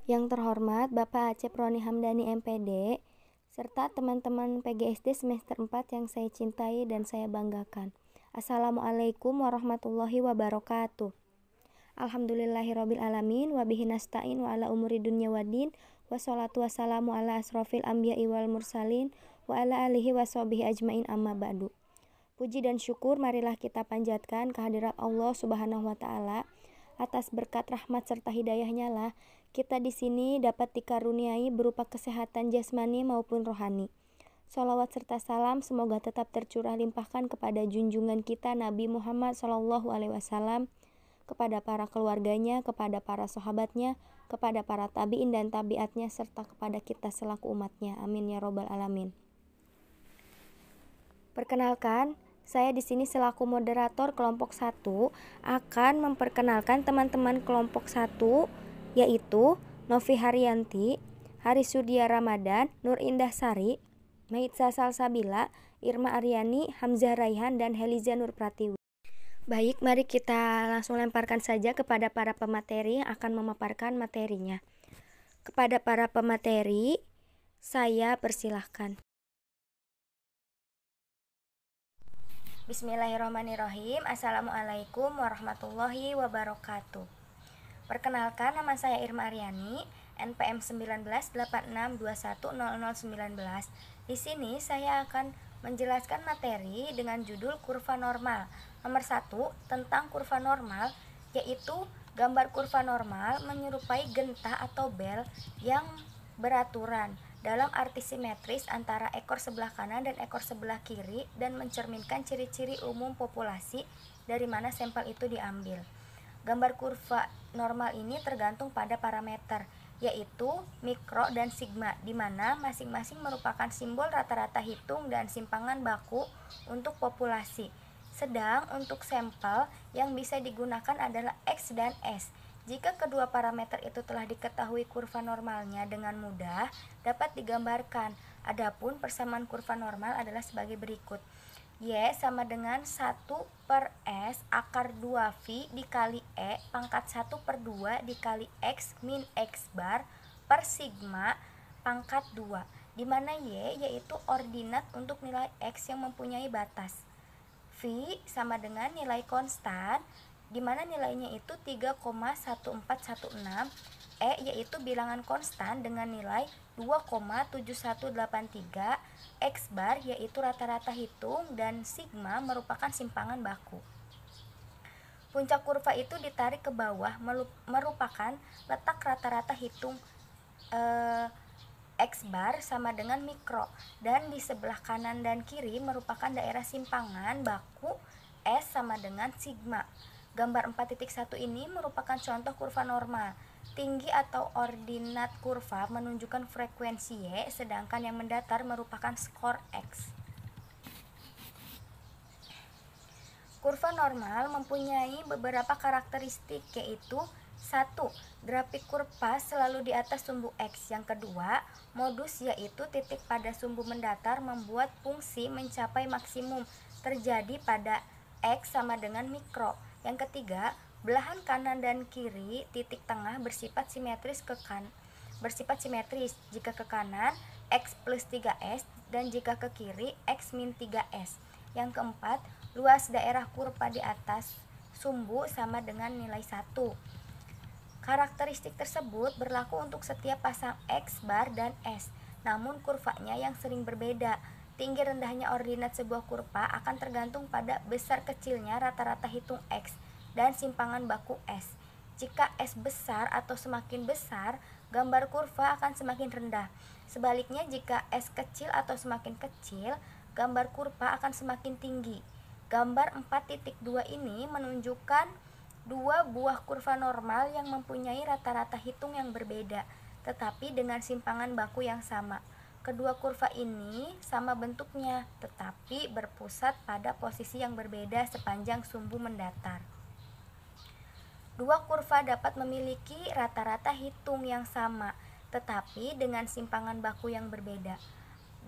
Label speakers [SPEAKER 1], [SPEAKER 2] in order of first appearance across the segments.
[SPEAKER 1] Yang terhormat Bapak Acep Roni Hamdani MPD, serta teman-teman PGSD semester 4 yang saya cintai dan saya banggakan. Assalamualaikum warahmatullahi wabarakatuh. Alhamdulillahirabbil alamin wa bihi nasta'in wa ala umuri dunya waddin wassalatu wassalamu ala asrofil anbiya'i wal mursalin wa ala alihi washabihi ajmain amma ba'du. Puji dan syukur marilah kita panjatkan kehadirat Allah Subhanahu wa taala. Atas berkat rahmat serta hidayahnya lah kita di sini dapat dikaruniai berupa kesehatan jasmani maupun rohani. Sholawat serta salam semoga tetap tercurah limpahkan kepada junjungan kita Nabi Muhammad SAW, kepada para keluarganya, kepada para sahabatnya, kepada para tabi'in dan tabi'atnya, serta kepada kita selaku umatnya. Amin ya robbal alamin. Perkenalkan, saya di sini selaku moderator kelompok 1 akan memperkenalkan teman-teman kelompok 1, yaitu Novi Haryanti, Haris Surya Ramadan, Nur Indah Sari, Maitza Salsabila, Irma Aryani, Hamzah Raihan, dan Heliza Nur Pratiwi. Baik, mari kita langsung lemparkan saja kepada para pemateri yang akan memaparkan materinya. Kepada para pemateri, saya persilahkan. Bismillahirrahmanirrahim. Assalamualaikum warahmatullahi wabarakatuh. Perkenalkan, nama saya Irma Aryani, NPM 1986210019. Di sini saya akan menjelaskan materi dengan judul kurva normal. Nomor 1, tentang kurva normal, yaitu gambar kurva normal menyerupai genta atau bel yang beraturan dalam arti simetris antara ekor sebelah kanan dan ekor sebelah kiri dan mencerminkan ciri-ciri umum populasi dari mana sampel itu diambil. Gambar kurva normal ini tergantung pada parameter, yaitu mikro dan sigma, di mana masing-masing merupakan simbol rata-rata hitung dan simpangan baku untuk populasi. Sedang untuk sampel yang bisa digunakan adalah X dan S. Jika kedua parameter itu telah diketahui kurva normalnya dengan mudah, dapat digambarkan. Adapun persamaan kurva normal adalah sebagai berikut. Y sama dengan 1/S akar 2V dikali E pangkat 1/2 dikali X min X bar per sigma pangkat 2, di mana Y yaitu ordinat untuk nilai X yang mempunyai batas. V sama dengan nilai konstan, di mana nilainya itu 3,1416, E yaitu bilangan konstan dengan nilai 2,7183, X bar yaitu rata-rata hitung, dan sigma merupakan simpangan baku. Puncak kurva itu ditarik ke bawah merupakan letak rata-rata hitung X bar sama dengan mikro, dan di sebelah kanan dan kiri merupakan daerah simpangan baku S sama dengan sigma. Gambar 4.1 ini merupakan contoh kurva normal. Tinggi atau ordinat kurva menunjukkan frekuensi Y, sedangkan yang mendatar merupakan skor X. Kurva normal mempunyai beberapa karakteristik, yaitu 1. Grafik kurva selalu di atas sumbu X. Yang kedua, modus yaitu titik pada sumbu mendatar membuat fungsi mencapai maksimum terjadi pada X sama dengan mikro. Yang ketiga, belahan kanan dan kiri titik tengah bersifat simetris jika ke kanan X plus 3S dan jika ke kiri X min 3S. Yang keempat, luas daerah kurva di atas sumbu sama dengan nilai 1. Karakteristik tersebut berlaku untuk setiap pasang X bar dan S, namun kurvanya yang sering berbeda. Tinggi rendahnya ordinat sebuah kurva akan tergantung pada besar kecilnya rata-rata hitung X dan simpangan baku S. Jika S besar atau semakin besar, gambar kurva akan semakin rendah. Sebaliknya, jika S kecil atau semakin kecil, gambar kurva akan semakin tinggi. Gambar 4.2 ini menunjukkan dua buah kurva normal yang mempunyai rata-rata hitung yang berbeda, tetapi dengan simpangan baku yang sama. Kedua kurva ini sama bentuknya, tetapi berpusat pada posisi yang berbeda sepanjang sumbu mendatar. Dua kurva dapat memiliki rata-rata hitung yang sama, tetapi dengan simpangan baku yang berbeda.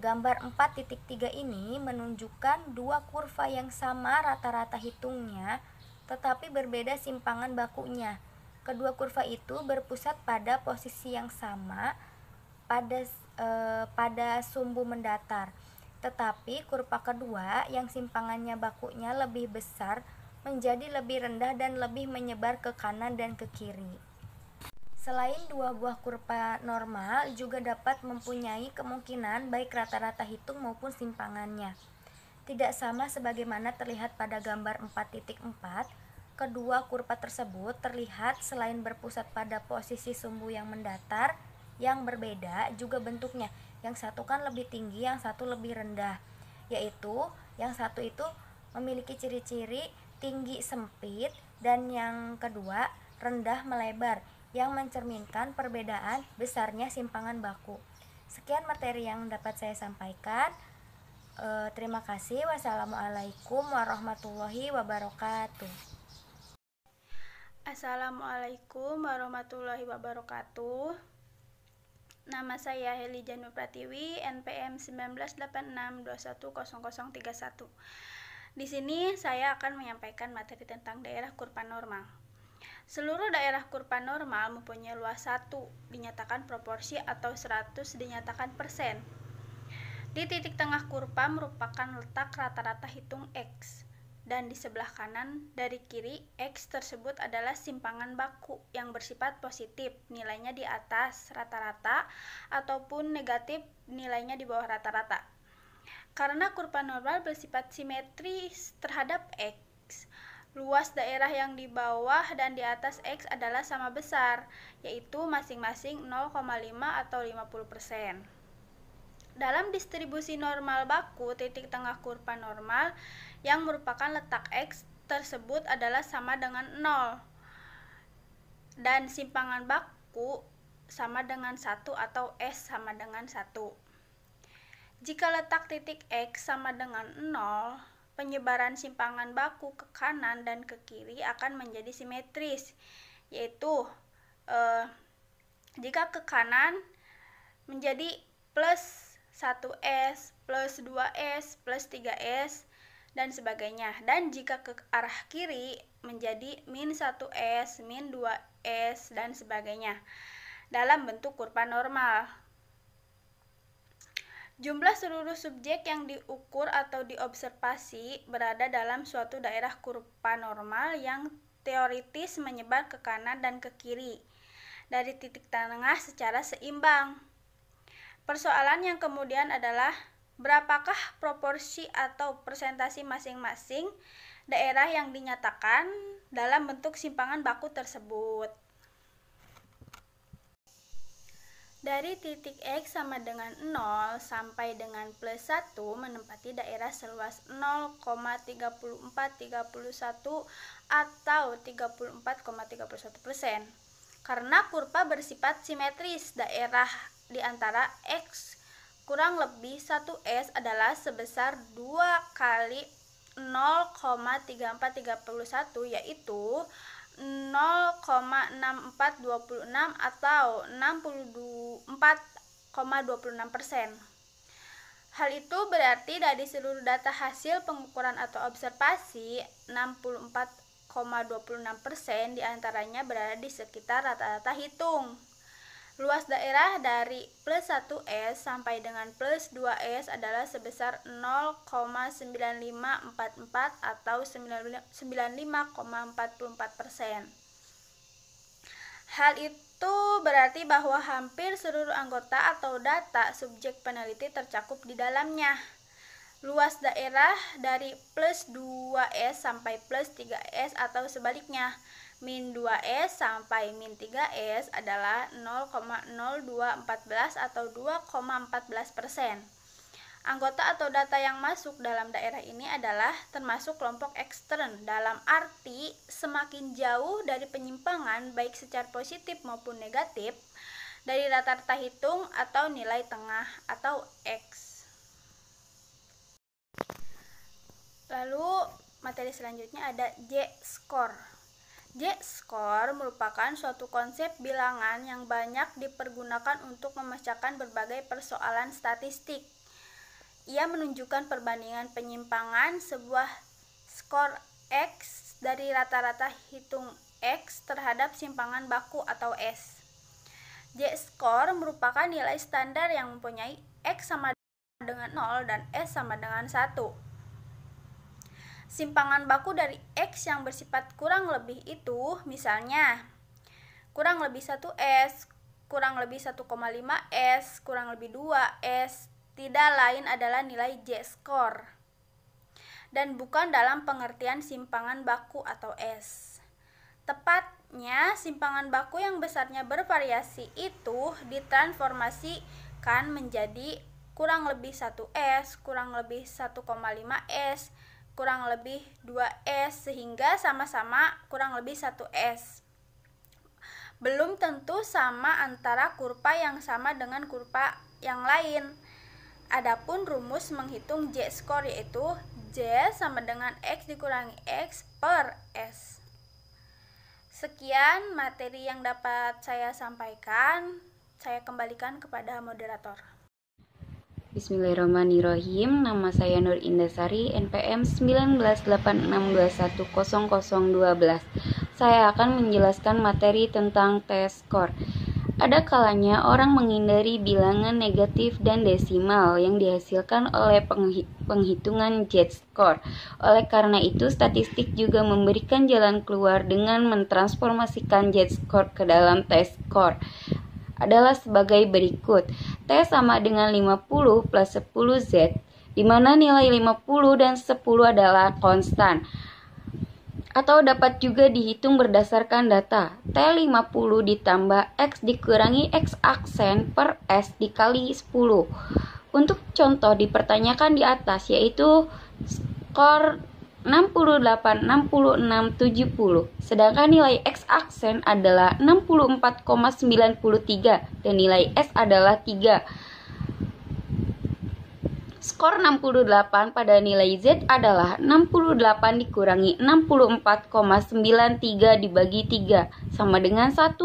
[SPEAKER 1] Gambar 4.3 ini menunjukkan dua kurva yang sama rata-rata hitungnya, tetapi berbeda simpangan bakunya. Kedua kurva itu berpusat pada posisi yang sama pada sumbu mendatar. Tetapi kurva kedua yang simpangannya bakunya lebih besar menjadi lebih rendah dan lebih menyebar ke kanan dan ke kiri. Selain dua buah kurva normal juga dapat mempunyai kemungkinan baik rata-rata hitung maupun simpangannya. Tidak sama sebagaimana terlihat pada gambar 4.4, kedua kurva tersebut terlihat selain berpusat pada posisi sumbu yang mendatar, yang berbeda juga bentuknya. Yang satu kan lebih tinggi, yang satu lebih rendah. Yaitu yang satu itu memiliki ciri-ciri tinggi sempit dan yang kedua rendah melebar, yang mencerminkan perbedaan besarnya simpangan baku. Sekian materi yang dapat saya sampaikan. Terima kasih. Wassalamualaikum warahmatullahi wabarakatuh.
[SPEAKER 2] Assalamualaikum warahmatullahi wabarakatuh. Nama saya Heli Janur Pratiwi, NPM 1986210031. Di sini saya akan menyampaikan materi tentang daerah kurva normal. Seluruh daerah kurva normal mempunyai luas 1 dinyatakan proporsi atau 100 dinyatakan persen. Di titik tengah kurva merupakan letak rata-rata hitung X. Dan di sebelah kanan dari kiri, X tersebut adalah simpangan baku yang bersifat positif, nilainya di atas rata-rata, ataupun negatif, nilainya di bawah rata-rata. Karena kurva normal bersifat simetris terhadap X, luas daerah yang di bawah dan di atas X adalah sama besar, yaitu masing-masing 0,5 atau 50%. Dalam distribusi normal baku, titik tengah kurva normal yang merupakan letak X tersebut adalah sama dengan 0 dan simpangan baku sama dengan 1 atau S sama dengan 1. Jika letak titik X sama dengan 0, penyebaran simpangan baku ke kanan dan ke kiri akan menjadi simetris, yaitu jika ke kanan menjadi plus 1S, plus 2S, plus 3S, dan sebagainya. Dan jika ke arah kiri menjadi min 1S, min 2S, dan sebagainya dalam bentuk kurva normal. Jumlah seluruh subjek yang diukur atau diobservasi berada dalam suatu daerah kurva normal yang teoritis menyebar ke kanan dan ke kiri dari titik tengah secara seimbang. Persoalan yang kemudian adalah berapakah proporsi atau persentase masing-masing daerah yang dinyatakan dalam bentuk simpangan baku tersebut. Dari titik X sama dengan 0 sampai dengan plus 1 menempati daerah seluas 0,3431 atau 34,31%. Karena kurva bersifat simetris, daerah di antara X kurang lebih 1S adalah sebesar 2 kali 0,3431, yaitu 0,6426 atau 64,26%. Hal itu berarti dari seluruh data hasil pengukuran atau observasi, 64,26% diantaranya berada di sekitar rata-rata hitung. Luas daerah dari plus 1S sampai dengan plus 2S adalah sebesar 0,9544 atau 95,44%. Hal itu berarti bahwa hampir seluruh anggota atau data subjek peneliti tercakup di dalamnya. Luas daerah dari plus 2S sampai plus 3S atau sebaliknya, min 2S sampai min 3S adalah 0,0214 atau 2,14%. Anggota atau data yang masuk dalam daerah ini adalah termasuk kelompok ekstern, dalam arti semakin jauh dari penyimpangan baik secara positif maupun negatif dari rata-rata hitung atau nilai tengah atau X. Lalu materi selanjutnya ada J-score. J-score merupakan suatu konsep bilangan yang banyak dipergunakan untuk memecahkan berbagai persoalan statistik. Ia menunjukkan perbandingan penyimpangan sebuah skor X dari rata-rata hitung X terhadap simpangan baku atau S. Z-score merupakan nilai standar yang mempunyai X sama dengan 0 dan S sama dengan 1. Simpangan baku dari X yang bersifat kurang lebih itu misalnya kurang lebih 1S, kurang lebih 1,5 S, kurang lebih 2 S, tidak lain adalah nilai Z-score dan bukan dalam pengertian simpangan baku atau S. Tepatnya, simpangan baku yang besarnya bervariasi itu ditransformasikan menjadi kurang lebih 1S, kurang lebih 1,5 S, kurang lebih 2S, sehingga sama-sama kurang lebih 1S. Belum tentu sama antara kurva yang sama dengan kurva yang lain. Adapun rumus menghitung Z-score yaitu Z sama dengan X dikurangi X per S. Sekian materi yang dapat saya sampaikan. Saya kembalikan kepada moderator.
[SPEAKER 3] Bismillahirrahmanirrahim. Nama saya Nur Indasari, NPM 1986210012. Saya akan menjelaskan materi tentang T-score. Ada kalanya orang menghindari bilangan negatif dan desimal yang dihasilkan oleh penghitungan Z-score. Oleh karena itu, statistik juga memberikan jalan keluar dengan mentransformasikan Z-score ke dalam T-score. Adalah sebagai berikut. T sama dengan 50 plus 10Z, di mana nilai 50 dan 10 adalah konstan. Atau dapat juga dihitung berdasarkan data T50 ditambah X dikurangi X aksen per S dikali 10. Untuk contoh dipertanyakan di atas yaitu skor 68, 66, 70. Sedangkan nilai X aksen adalah 64,93 dan nilai S adalah 3. Skor 68 pada nilai Z adalah 68 dikurangi 64,93 dibagi 3 sama dengan 1,02.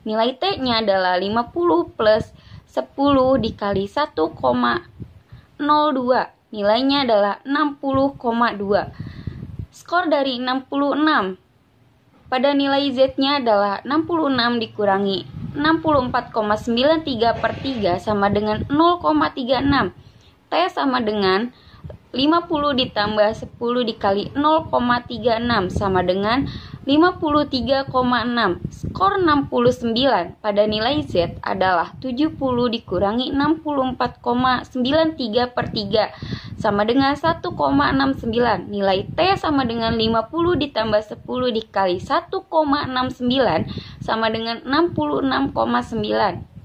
[SPEAKER 3] Nilai T-nya adalah 50 plus 10 dikali 1,02. Nilainya adalah 60,2. Skor dari 66 pada nilai Z-nya adalah 66 dikurangi 64,93 per 3 sama dengan 0,36. T sama dengan 50 ditambah 10 dikali 0,36 sama dengan 53,6. Skor 69 pada nilai Z adalah 70 dikurangi 64,93 per 3 sama dengan 1,69. Nilai T sama dengan 50 ditambah 10 dikali 1,69 sama dengan 66,9.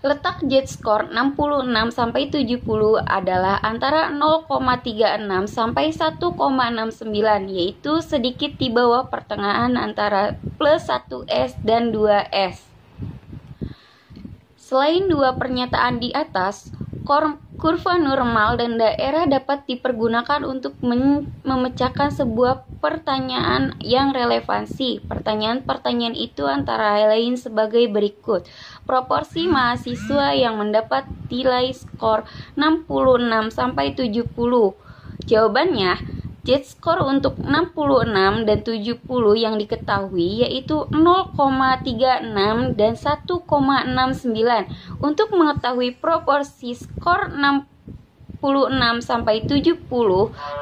[SPEAKER 3] Letak Z-score 66 sampai 70 adalah antara 0,36 sampai 1,69, yaitu sedikit di bawah pertengahan antara plus 1S dan 2S. Selain dua pernyataan di atas, kurva normal dan daerah dapat dipergunakan untuk memecahkan sebuah pertanyaan yang relevansi. Pertanyaan-pertanyaan itu antara lain sebagai berikut. Proporsi mahasiswa yang mendapat nilai skor 66 sampai 70. Jawabannya, Z-score untuk 66 dan 70 yang diketahui yaitu 0,36 dan 1,69. Untuk mengetahui proporsi skor 66 sampai 70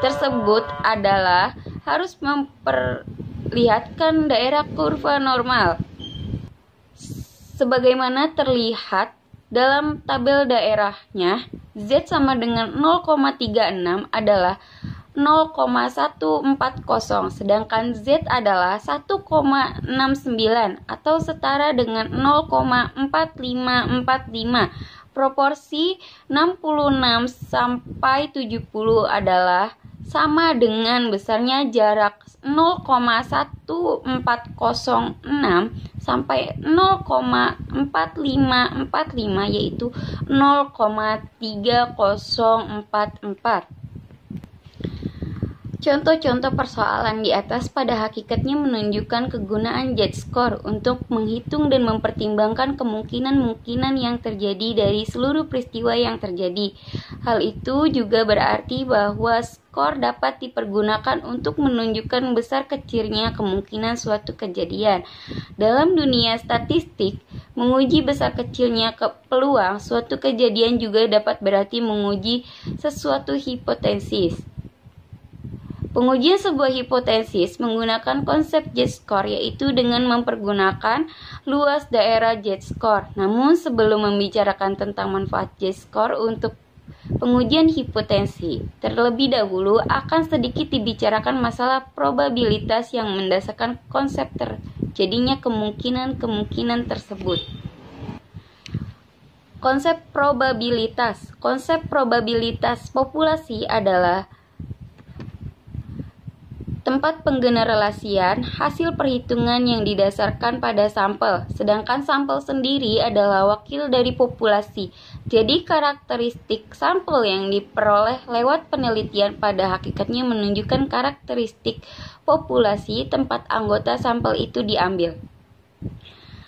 [SPEAKER 3] tersebut adalah harus memperlihatkan daerah kurva normal. Sebagaimana terlihat dalam tabel daerahnya, Z sama dengan 0,36 adalah 0,140, sedangkan Z adalah 1,69 atau setara dengan 0,4545. Proporsi 66 sampai 70 adalah sama dengan besarnya jarak 0,1406 sampai 0,4545 yaitu 0,3044. Contoh-contoh persoalan di atas pada hakikatnya menunjukkan kegunaan Z-score untuk menghitung dan mempertimbangkan kemungkinan-kemungkinan yang terjadi dari seluruh peristiwa yang terjadi. Hal itu juga berarti bahwa skor dapat dipergunakan untuk menunjukkan besar kecilnya kemungkinan suatu kejadian. Dalam dunia statistik, menguji besar kecilnya peluang suatu kejadian juga dapat berarti menguji sesuatu hipotesis. Pengujian sebuah hipotesis menggunakan konsep Z-score, yaitu dengan mempergunakan luas daerah Z-score. Namun sebelum membicarakan tentang manfaat Z-score untuk pengujian hipotesis, terlebih dahulu akan sedikit dibicarakan masalah probabilitas yang mendasarkan konsep terjadinya kemungkinan-kemungkinan tersebut. Konsep probabilitas populasi adalah tempat penggeneralasian hasil perhitungan yang didasarkan pada sampel, sedangkan sampel sendiri adalah wakil dari populasi. Jadi karakteristik sampel yang diperoleh lewat penelitian pada hakikatnya menunjukkan karakteristik populasi tempat anggota sampel itu diambil.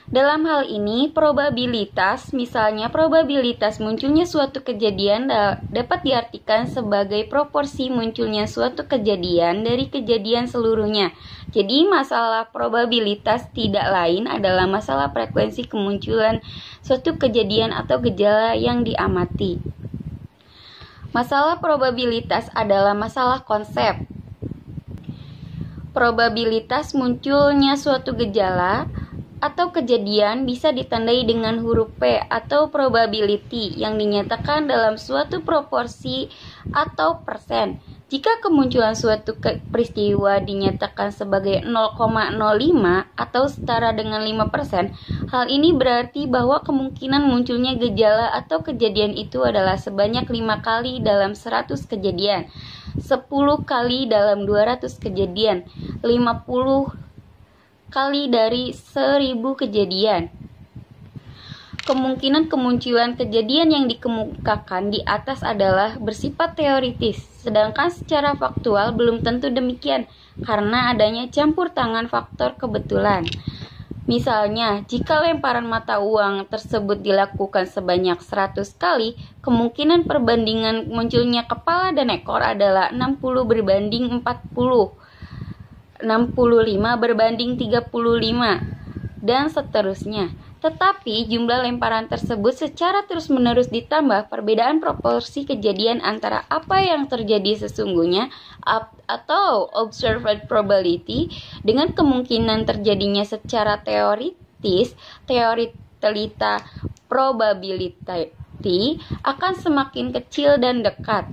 [SPEAKER 3] Dalam hal ini, probabilitas, misalnya probabilitas munculnya suatu kejadian dapat diartikan sebagai proporsi munculnya suatu kejadian dari kejadian seluruhnya. Jadi, masalah probabilitas tidak lain adalah masalah frekuensi kemunculan suatu kejadian atau gejala yang diamati. Masalah probabilitas adalah masalah konsep. Probabilitas munculnya suatu gejala atau kejadian bisa ditandai dengan huruf P atau probability yang dinyatakan dalam suatu proporsi atau persen. Jika kemunculan suatu peristiwa dinyatakan sebagai 0,05 atau setara dengan 5%, hal ini berarti bahwa kemungkinan munculnya gejala atau kejadian itu adalah sebanyak 5 kali dalam 100 kejadian, 10 kali dalam 200 kejadian, 50 kali dari 1000 kejadian. Kemungkinan kemunculan kejadian yang dikemukakan di atas adalah bersifat teoritis, sedangkan secara faktual belum tentu demikian karena adanya campur tangan faktor kebetulan. Misalnya, jika lemparan mata uang tersebut dilakukan sebanyak 100 kali, kemungkinan perbandingan munculnya kepala dan ekor adalah 60 berbanding 40. 65 berbanding 35, dan seterusnya. Tetapi jumlah lemparan tersebut secara terus-menerus ditambah perbedaan proporsi kejadian antara apa yang terjadi sesungguhnya atau observed probability dengan kemungkinan terjadinya secara teoritis, teoritalita probability akan semakin kecil dan dekat.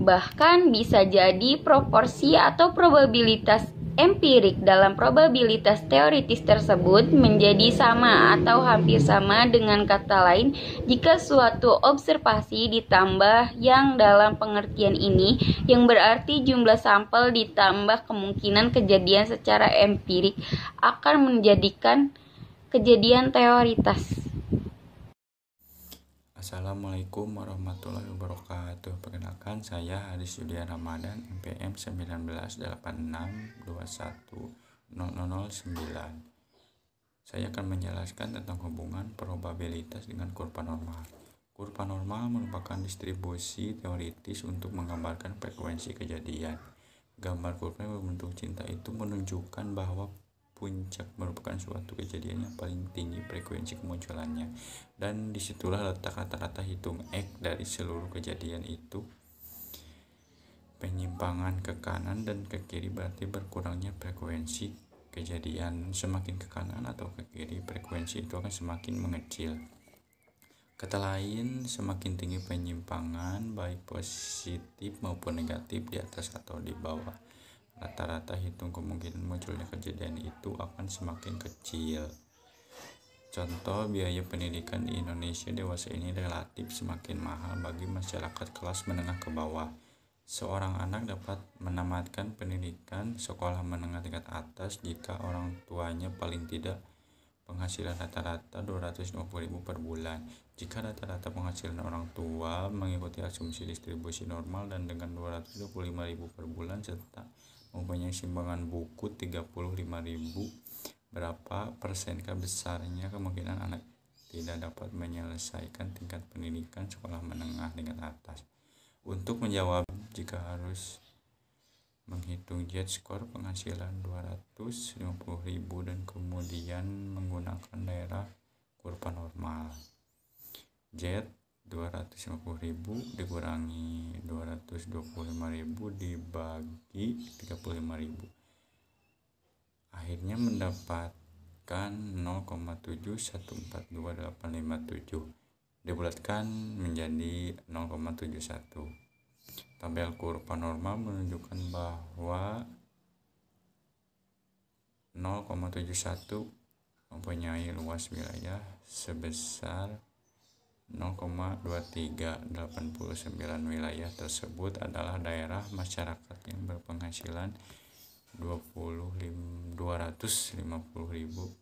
[SPEAKER 3] Bahkan bisa jadi proporsi atau probabilitas empirik dalam probabilitas teoritis tersebut menjadi sama atau hampir sama. Dengan kata lain, jika suatu observasi ditambah yang dalam pengertian ini, yang berarti jumlah sampel ditambah kemungkinan kejadian secara empirik akan menjadikan kejadian teoritas.
[SPEAKER 4] Assalamualaikum warahmatullahi wabarakatuh. Perkenalkan, saya Haris Yudia Ramadan, NPM 1986210009. Saya akan menjelaskan tentang hubungan probabilitas dengan kurva normal. Kurva normal merupakan distribusi teoritis untuk menggambarkan frekuensi kejadian. Gambar kurva yang berbentuk cinta itu menunjukkan bahwa puncak merupakan suatu kejadian yang paling tinggi frekuensi kemunculannya, dan disitulah letak rata-rata hitung X dari seluruh kejadian itu. Penyimpangan ke kanan dan ke kiri berarti berkurangnya frekuensi kejadian. Semakin ke kanan atau ke kiri, frekuensi itu akan semakin mengecil. Kata lain, semakin tinggi penyimpangan baik positif maupun negatif di atas atau di bawah, rata-rata hitung kemungkinan munculnya kejadian itu akan semakin kecil. Contoh, biaya pendidikan di Indonesia dewasa ini relatif semakin mahal bagi masyarakat kelas menengah ke bawah. Seorang anak dapat menamatkan pendidikan sekolah menengah tingkat atas jika orang tuanya paling tidak penghasilan rata-rata 250.000 per bulan. Jika rata-rata penghasilan orang tua mengikuti asumsi distribusi normal dan dengan 225.000 per bulan serta mempunyai simpangan buku 35.000, berapa persenkah besarnya kemungkinan anak tidak dapat menyelesaikan tingkat pendidikan sekolah menengah tingkat atas? Untuk menjawab, jika harus menghitung Z-score penghasilan 250.000 dan kemudian menggunakan daerah kurva normal. Z 250.000 dikurangi 225.000 dibagi 35.000. Akhirnya mendapatkan 0,7142857 dibulatkan menjadi 0,71. Tabel kurva normal menunjukkan bahwa 0,71 mempunyai luas wilayah sebesar 0,2389. Wilayah tersebut adalah daerah masyarakat yang berpenghasilan 250.000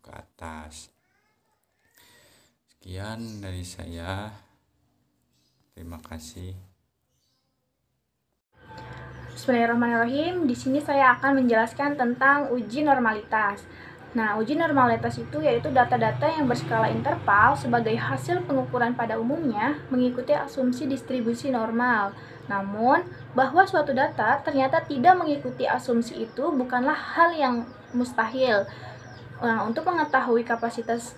[SPEAKER 4] ke atas. Sekian dari saya. Terima kasih.
[SPEAKER 2] Bismillahirrahmanirrahim. Di sini saya akan menjelaskan tentang uji normalitas. Nah, uji normalitas itu yaitu data-data yang berskala interval sebagai hasil pengukuran pada umumnya mengikuti asumsi distribusi normal. Namun, bahwa suatu data ternyata tidak mengikuti asumsi itu bukanlah hal yang mustahil. Nah, untuk mengetahui kapasitas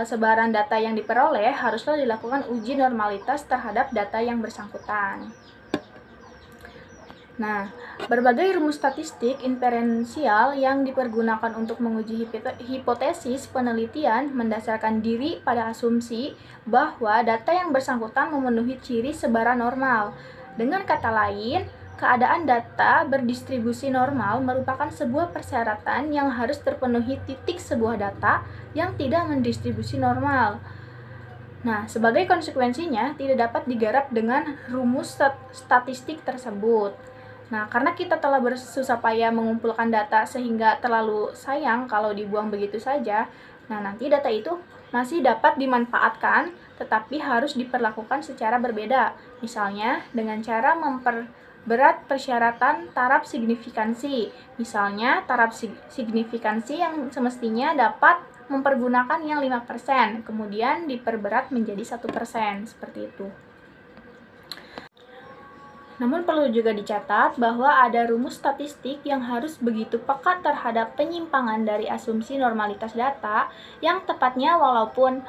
[SPEAKER 2] sebaran data yang diperoleh, haruslah dilakukan uji normalitas terhadap data yang bersangkutan. Nah, berbagai rumus statistik inferensial yang dipergunakan untuk menguji hipotesis penelitian mendasarkan diri pada asumsi bahwa data yang bersangkutan memenuhi ciri sebaran normal. Dengan kata lain, keadaan data berdistribusi normal merupakan sebuah persyaratan yang harus terpenuhi titik sebuah data yang tidak mendistribusi normal. Nah, sebagai konsekuensinya tidak dapat digarap dengan rumus statistik tersebut. Nah, karena kita telah bersusah payah mengumpulkan data sehingga terlalu sayang kalau dibuang begitu saja, nah nanti data itu masih dapat dimanfaatkan, tetapi harus diperlakukan secara berbeda. Misalnya, dengan cara memperberat persyaratan taraf signifikansi. Misalnya, taraf signifikansi yang semestinya dapat mempergunakan yang 5%, kemudian diperberat menjadi 1%, seperti itu. Namun perlu juga dicatat bahwa ada rumus statistik yang harus begitu peka terhadap penyimpangan dari asumsi normalitas data yang tepatnya walaupun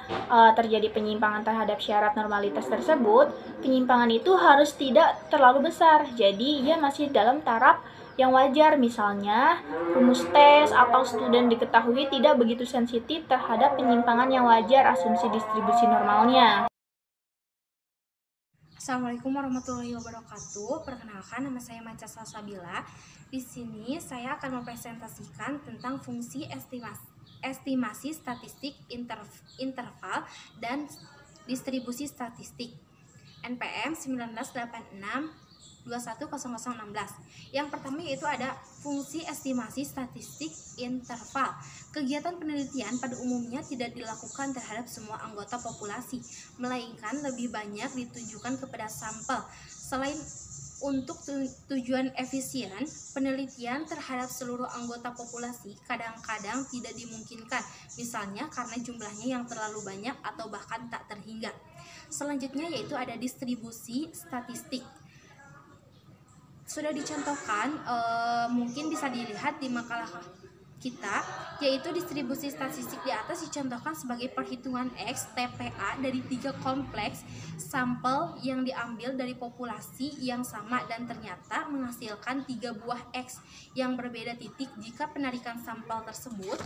[SPEAKER 2] terjadi penyimpangan terhadap syarat normalitas tersebut, penyimpangan itu harus tidak terlalu besar. Jadi ia masih dalam taraf yang wajar, misalnya rumus tes atau studi diketahui tidak begitu sensitif terhadap penyimpangan yang wajar asumsi distribusi normalnya.
[SPEAKER 1] Assalamualaikum warahmatullahi wabarakatuh. Perkenalkan, nama saya Manca Salsabila. Di sini saya akan mempresentasikan tentang fungsi estimasi statistik interval dan distribusi statistik NPM 1986-210016. Yang pertama yaitu ada fungsi estimasi statistik interval. Kegiatan penelitian pada umumnya tidak dilakukan terhadap semua anggota populasi, melainkan lebih banyak ditujukan kepada sampel. Selain untuk tujuan efisien, penelitian terhadap seluruh anggota populasi kadang-kadang tidak dimungkinkan, misalnya karena jumlahnya yang terlalu banyak atau bahkan tak terhingga. Selanjutnya yaitu ada distribusi statistik. Sudah dicontohkan, mungkin bisa dilihat di makalah kita, yaitu distribusi statistik di atas dicontohkan sebagai perhitungan X TPA dari 3 kompleks sampel yang diambil dari populasi yang sama dan ternyata menghasilkan 3 buah X yang berbeda titik jika penarikan sampel tersebut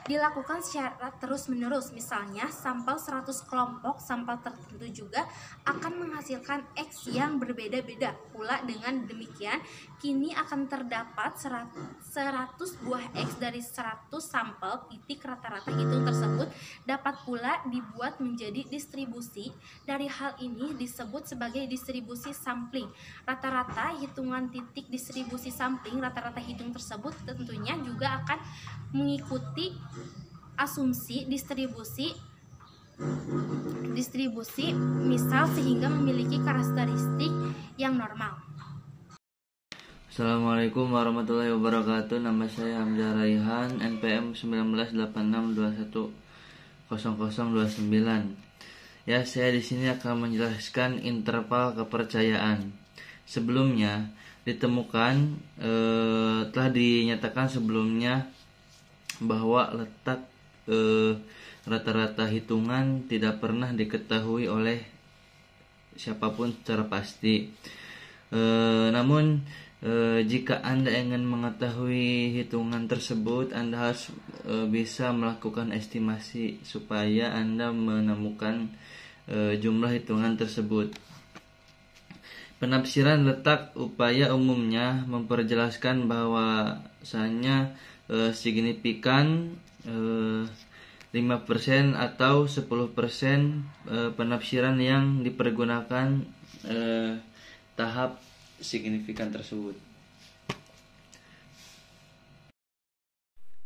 [SPEAKER 1] dilakukan secara terus-menerus. Misalnya, sampel 100 kelompok sampel tertentu juga akan menghasilkan X yang berbeda-beda. Pula dengan demikian, kini akan terdapat 100 buah X dari 100 sampel titik rata-rata hitung tersebut dapat pula dibuat menjadi distribusi. Dari hal ini disebut sebagai distribusi sampling. Rata-rata hitungan titik distribusi sampling rata-rata hitung tersebut tentunya juga akan mengikuti
[SPEAKER 5] asumsi distribusi misal sehingga memiliki karakteristik yang normal.
[SPEAKER 6] Assalamualaikum warahmatullahi wabarakatuh. Nama saya Hamzah Raihan, NPM 1986210029. Ya, saya di sini akan menjelaskan interval kepercayaan. Sebelumnya ditemukan telah dinyatakan sebelumnya bahwa letak rata-rata hitungan tidak pernah diketahui oleh siapapun secara pasti. Namun jika Anda ingin mengetahui hitungan tersebut, Anda harus bisa melakukan estimasi supaya Anda menemukan jumlah hitungan tersebut. Penafsiran letak upaya umumnya memperjelaskan bahwasanya signifikan 5% atau 10% penafsiran yang dipergunakan tahap signifikan tersebut.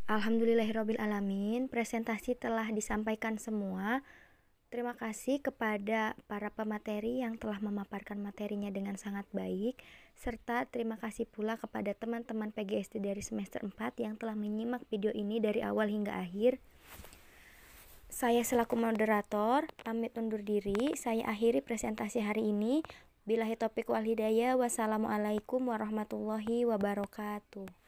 [SPEAKER 1] Alhamdulillahirrabbilalamin, presentasi telah disampaikan semua. Terima kasih kepada para pemateri yang telah memaparkan materinya dengan sangat baik, serta terima kasih pula kepada teman-teman PGSD dari semester 4 yang telah menyimak video ini dari awal hingga akhir. Saya selaku moderator pamit undur diri. Saya akhiri presentasi hari ini. Billahi taufiq wal hidayah. Wassalamualaikum warahmatullahi wabarakatuh.